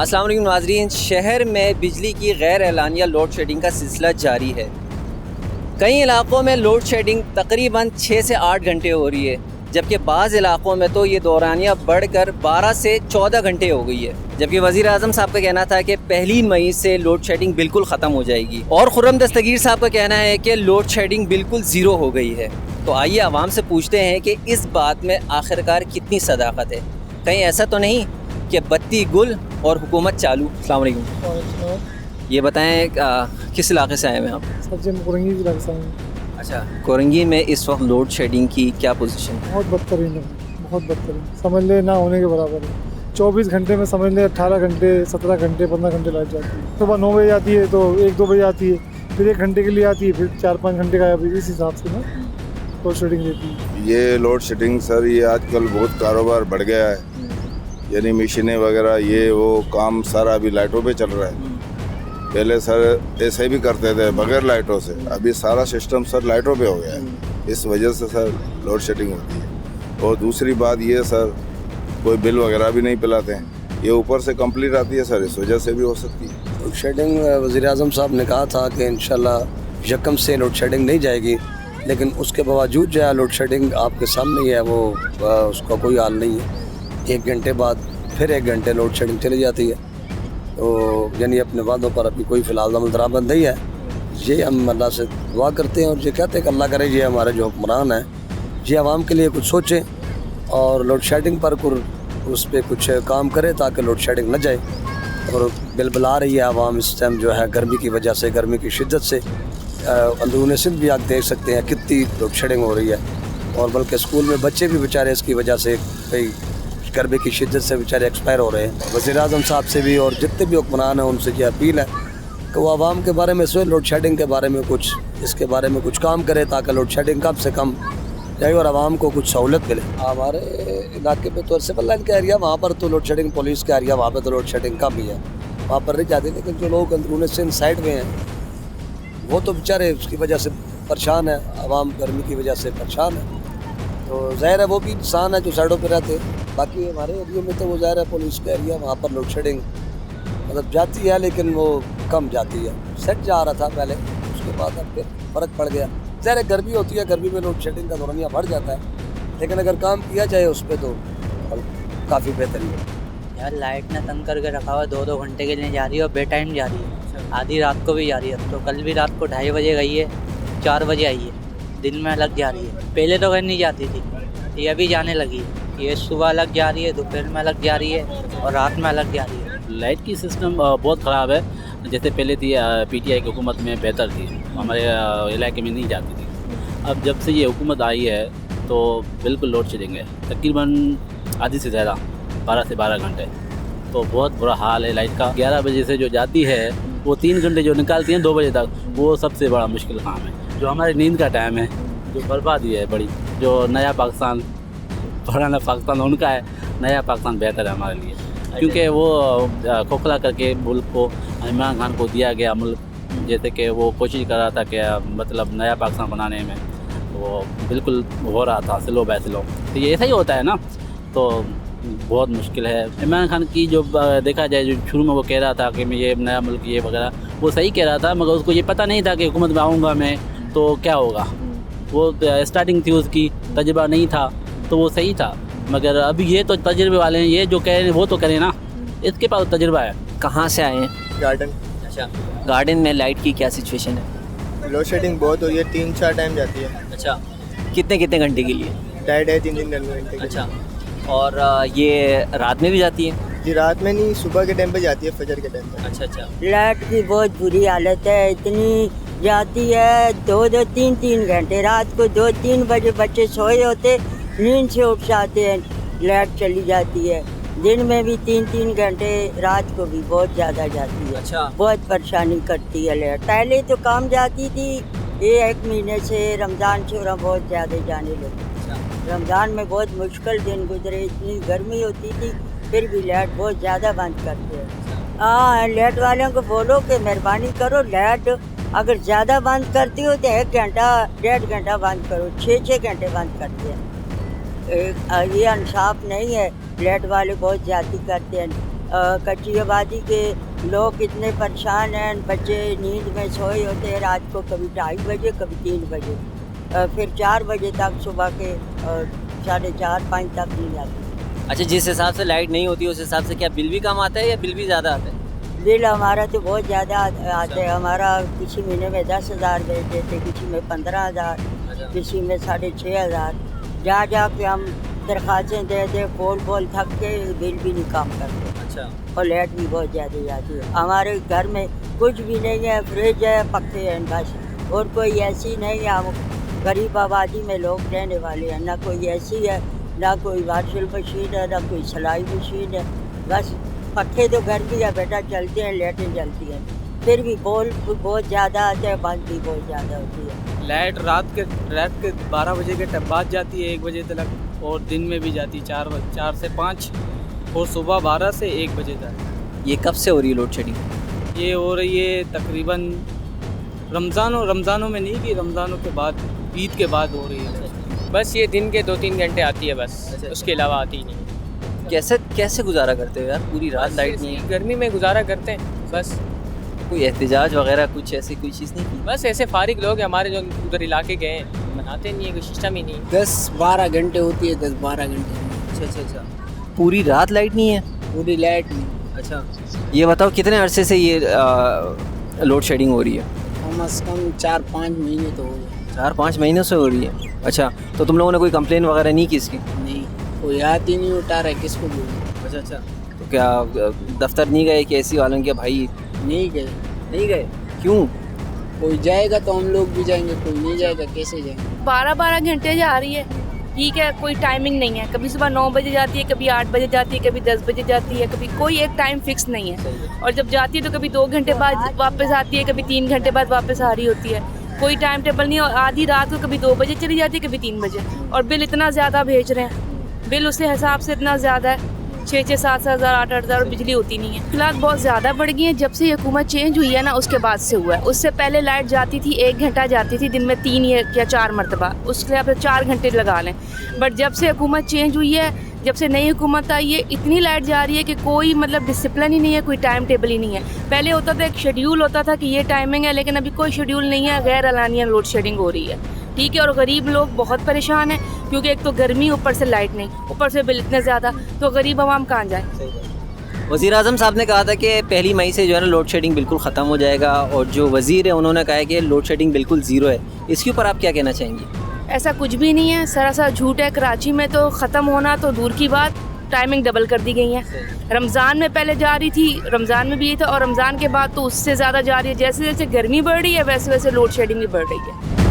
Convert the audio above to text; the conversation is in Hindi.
अस्सलाम वालेकुम नाज़रीन, शहर में बिजली की गैर एलानिया लोड शेडिंग का सिलसिला जारी है। कई इलाक़ों में लोड शेडिंग तकरीबन 6 से 8 घंटे हो रही है, जबकि बाज़ इलाक़ों में तो ये दौरानिया बढ़कर 12 से 14 घंटे हो गई है। जबकि वज़ीर आज़म साहब का कहना था कि 1 मई से लोड शेडिंग बिल्कुल ख़त्म हो जाएगी, और खुर्रम दस्तगीर साहब का कहना है कि लोड शेडिंग बिल्कुल ज़ीरो हो गई है। तो आइए आवाम से पूछते हैं कि इस बात में आखिरकार कितनी सदाकत है। कहीं ऐसा तो नहीं कि बत्ती गुल और हुकूमत चालू। अस्सलाम वालेकुम। ये बताएं किस इलाके से आए हैं आप? सर कोरंगी इलाके से आए। अच्छा, कोरंगी में इस वक्त लोड शेडिंग की क्या पोजीशन है? बहुत बदतरीन है, बहुत बदतरीन, समझ ले ना होने के बराबर है। 24 घंटे में समझ ले 18 घंटे 17 घंटे 15 घंटे लाइट जाती है। सुबह 9 बजे आती है तो 1-2 बजे आती है, फिर 1 घंटे के लिए आती है, फिर 4-5 घंटे का इस हिसाब से ना लोड शेडिंग रहती है। ये लोड शेडिंग सर, ये आजकल बहुत कारोबार बढ़ गया है, यानी मशीनें वगैरह ये वो काम सारा अभी लाइटों पे चल रहा है। पहले सर ऐसे भी करते थे बगैर लाइटों से, अभी सारा सिस्टम सर लाइटों पे हो गया है, इस वजह से सर लोड शेडिंग होती है। और दूसरी बात ये सर, कोई बिल वगैरह भी नहीं पिलाते हैं, ये ऊपर से कंप्लीट आती है सर, इस वजह से भी हो सकती है। लोड शेडिंग वज़ीर आज़म साहब ने कहा था कि इंशाल्लाह यकम से लोड शेडिंग नहीं जाएगी, लेकिन उसके बावजूद जो है लोड शेडिंग आपके सामने ही है, वो उसका कोई हाल नहीं है। 1 घंटे बाद फिर 1 घंटे लोड शेडिंग चली जाती है। तो यानी अपने वादों पर अभी कोई फ़िलहाल अमल दरामद नहीं है। ये हम अल्लाह से दुआ करते हैं और ये कहते हैं कि अल्लाह करे ये हमारे जो हुक्मरान हैं ये आवाम के लिए कुछ सोचें और लोड शेडिंग पर उस पर कुछ काम करे ताकि लोड शेडिंग न जाए। और बिलबिला रही है आवाम इस टाइम जो है गर्मी की वजह से, गर्मी की शिद्दत से। अंदरूनी सिंध भी आप देख सकते हैं कितनी लोड शेडिंग हो रही है, और बल्कि स्कूल में बच्चे भी बेचारे इसकी वजह से कई गर्मी की शिद्दत से बेचारे एक्सपायर हो रहे हैं। वज़ीर आज़म साहब से भी और जितने भी हुक्मरान हैं उनसे ये अपील है कि वो आवाम के बारे में सोचे, लोड शेडिंग के बारे में कुछ इसके बारे में कुछ काम करे ताकि लोड शेडिंग कम से कम जाए और आवाम को कुछ सहूलत मिले। हमारे इलाके में तो सिविल लाइन का एरिया, वहाँ पर तो लोड शेडिंग, पुलिस का एरिया, वहाँ पर तो लोड शेडिंग कम ही है, वहाँ पर नहीं जाती। लेकिन जो लोग अंदरूनी सिंध साइड में हैं वो तो बेचारे उसकी वजह से परेशान है, आवाम गर्मी की वजह से परेशान है। तो ज़ाहिर है वो भी इंसान है जो साइडों पे रहते हैं। बाकी हमारे एरिया में तो वो ज़ाहिर है पुलिस का एरिया, वहाँ पर लोड शेडिंग मतलब जाती है लेकिन वो कम जाती है। सेट जा रहा था पहले, उसके बाद अब फिर फ़र्क पड़ गया। ज़ाहिर है गर्मी होती है, गर्मी में लोड शेडिंग का दौरानिया बढ़ जाता है, लेकिन अगर काम किया जाए उस पर तो काफ़ी बेहतरीन है। यार लाइट ने तंग करके रखा हुआ, 2-2 घंटे के लिए जा रही है और बे टाइम जा रही है, आधी रात को भी जा रही है। तो कल भी रात को 2:30 बजे गई है, 4 बजे आई है, दिन में अलग जा रही है। पहले तो घर नहीं जाती थी, ये अभी जाने लगी है। ये सुबह अलग जा रही है, दोपहर में अलग जा रही है और रात में अलग जा रही है। लाइट की सिस्टम बहुत ख़राब है। जैसे पहले थी पीटीआई की हुकूमत में बेहतर थी, हमारे इलाके में नहीं जाती थी। अब जब से ये हुकूमत आई है तो बिल्कुल लोड शेडिंग है, तकरीबन आधी से ज़्यादा 12 से 12 घंटे। तो बहुत बुरा हाल है लाइट का। 11 बजे से जो जाती है वो 3 घंटे जो निकालती हैं 2 बजे तक, वो सबसे बड़ा मुश्किल काम है। जो हमारी नींद का टाइम है, जो बर्बादी है बड़ी, जो नया पाकिस्तान पुराना पाकिस्तान उनका है, नया पाकिस्तान बेहतर है हमारे लिए, क्योंकि वो खोखला करके मुल्क को, इमरान खान को दिया गया मुल्क, जैसे कि वो कोशिश कर रहा था कि मतलब नया पाकिस्तान बनाने में वो बिल्कुल हो रहा था स्लो बाय स्लो। तो ये ऐसा ही होता है ना, तो बहुत मुश्किल है। इमरान खान की जो देखा जाए, जो शुरू में वो कह रहा था कि मैं ये नया मुल्क ये वगैरह, वो सही कह रहा था, मगर उसको ये पता नहीं था कि हुकूमत में आऊँगा मैं तो क्या होगा। वो स्टार्टिंग थी उसकी, तजुर्बा नहीं था तो वो सही था। मगर अभी ये तो तजुर्बे वाले हैं, ये जो कह रहे हैं वो तो करें ना, इसके पास तजुर्बा है। कहाँ से आए हैं? गार्डन। अच्छा, गार्डन में लाइट की क्या सिचुएशन है? लोड शेडिंग बहुत हो रही है, 3-4 टाइम जाती है। अच्छा, कितने घंटे के लिए? 2.5-3 घंटे। अच्छा, और ये रात में भी जाती है? जी रात में नहीं, सुबह के टाइम पे जाती है, फजर के टाइम पे। अच्छा। लाइट की बहुत बुरी हालत है, इतनी जाती है 2-2, 3-3 घंटे। रात को 2-3 बजे बच्चे सोए होते, नींद से उठ जाते हैं, लाइट चली जाती है। दिन में भी 3-3 घंटे, रात को भी बहुत ज़्यादा जाती है। अच्छा, बहुत परेशानी करती है लाइट। पहले तो काम जाती थी, ये 1 महीने से रमज़ान से बहुत ज़्यादा जाने लगी। रमज़ान में बहुत मुश्किल दिन गुजरे, इतनी गर्मी होती थी, फिर भी लाइट बहुत ज़्यादा बंद करते हैं। हाँ, लाइट वालों को बोलो कि मेहरबानी करो, लाइट अगर ज़्यादा बंद करती हो तो 1 घंटा 1.5 घंटा बंद करो, 6-6 घंटे बंद करते हैं। ये इंसाफ नहीं है, फ्लैट वाले बहुत ज़्यादती करते हैं। कच्ची आबादी के लोग इतने परेशान हैं, बच्चे नींद में सोए होते हैं रात को, कभी 2:30 बजे कभी 3 बजे, फिर 4 बजे तक सुबह के 4:30-5 तक नहीं आती। अच्छा, जिस हिसाब से लाइट नहीं होती उस हिसाब से क्या बिल भी कम आता है या बिल भी ज़्यादा आता है? बिल हमारा तो बहुत ज़्यादा आते हैं। हमारा किसी महीने में 10,000 भेज देते, किसी में 15,000, किसी में 6,500। जा के हम दरख्वास्तें दे दे, बोल थक के बिल भी नहीं काम करते। अच्छा। और लाइट भी बहुत ज़्यादा जाती है। हमारे घर में कुछ भी नहीं है, फ्रिज है, पक्के हैं बस, और कोई ऐसी नहीं है। हम गरीब आबादी में लोग रहने वाले हैं, ना कोई ऐसी है, ना कोई वॉशिंग मशीन है, ना कोई सिलाई मशीन है। बस पक्के तो घर भी है बेटा, चलते हैं, लाइटें जलती हैं, फिर भी बोल बहुत ज़्यादा आते हैं, बंद भी बहुत ज़्यादा होती है। लाइट रात के 12 बजे के बाद जाती है 1 बजे तक, और दिन में भी जाती है 4 से 5, और सुबह 12 से 1 बजे तक। ये कब से हो रही है लोड शेडिंग? ये हो रही है तकरीबन रमज़ानों में नहीं, कि रमज़ानों के बाद, ईद के बाद हो रही है। बस ये दिन के 2-3 घंटे आती है बस, उसके अलावा आती ही नहीं। कैसे गुजारा करते हो यार? पूरी रात लाइट नहीं है। गर्मी में गुजारा करते हैं बस। कोई एहतजाज वगैरह कुछ ऐसी कोई चीज़ नहीं की? बस ऐसे फारिग लोग हैं हमारे जो उधर इलाके गए हैं, मनाते नहीं है, कोई सिस्टम ही नहीं। 10-12 घंटे होती है, 10-12 घंटे। अच्छा। पूरी रात लाइट नहीं है? पूरी लाइट नहीं। अच्छा, ये बताओ कितने अरसे से ये लोड शेडिंग हो रही है? कम से कम 4-5 महीने तो हो गए। 4-5 महीनों से हो रही है। अच्छा, तो तुम लोगों ने कोई कंप्लेन वगैरह नहीं की इसकी? नहीं, कोई हाथ ही नहीं उठा रहा है, किसको बोलूं। अच्छा। तो क्या दफ्तर नहीं गए कि ऐसी वालों के भाई? नहीं गए। क्यों? कोई जाएगा तो हम लोग भी जाएंगे, कोई नहीं जाएगा कैसे जाएंगे। 12 घंटे जा रही है, ठीक है, कोई टाइमिंग नहीं है। कभी सुबह 9 बजे जाती है, कभी 8 बजे जाती है, कभी 10 बजे जाती है, कभी कोई एक टाइम फिक्स नहीं है। और जब जाती है तो कभी 2 घंटे बाद वापस आती है, कभी 3 घंटे बाद वापस आ रही होती है। कोई टाइम टेबल नहीं है। और आधी रात को कभी 2 बजे चली जाती है, कभी 3 बजे। और बिल इतना ज़्यादा भेज रहे हैं, बिल उस हिसाब से इतना ज़्यादा है, 6-6, 7-7 हज़ार, 8-8 हज़ार, बिजली होती नहीं है। फिलहाल बहुत ज़्यादा बढ़ गई है। जब से ये हुकूमत चेंज हुई है ना, उसके बाद से हुआ है। उससे पहले लाइट जाती थी 1 घंटा जाती थी दिन में 3 या 4 मरतबा, उसके आप 4 घंटे लगा लें। बट जब से हुकूमत चेंज हुई है, जब से नई हुकूमत आई है, इतनी लाइट जा रही है कि कोई मतलब डिसिप्लिन ही नहीं है, कोई टाइम टेबल ही नहीं है। पहले होता था, एक शेड्यूल होता था कि ये टाइमिंग है, लेकिन अभी कोई शेड्यूल नहीं है, गैर एलानिया लोड शेडिंग हो रही है, ठीक है। और गरीब लोग बहुत परेशान हैं, क्योंकि एक तो गर्मी, ऊपर से लाइट नहीं, ऊपर से बिल इतने ज़्यादा, तो गरीब आवाम कहाँ जाए। वज़ीर आज़म साहब ने कहा था कि 1 मई से जो है ना लोड शेडिंग बिल्कुल ख़त्म हो जाएगा, और जो वज़ीर है उन्होंने कहा है कि लोड शेडिंग बिल्कुल ज़ीरो है। इसके ऊपर आप क्या कहना चाहेंगी? ऐसा कुछ भी नहीं है, सरासर झूठ है। कराची में तो ख़त्म होना तो दूर की बात, टाइमिंग डबल कर दी गई है। रमज़ान में पहले जा रही थी, रमज़ान में भी ये था, और रमज़ान के बाद तो उससे ज़्यादा जा रही है। जैसे जैसे गर्मी बढ़ रही है, वैसे वैसे लोड शेडिंग भी बढ़ रही है।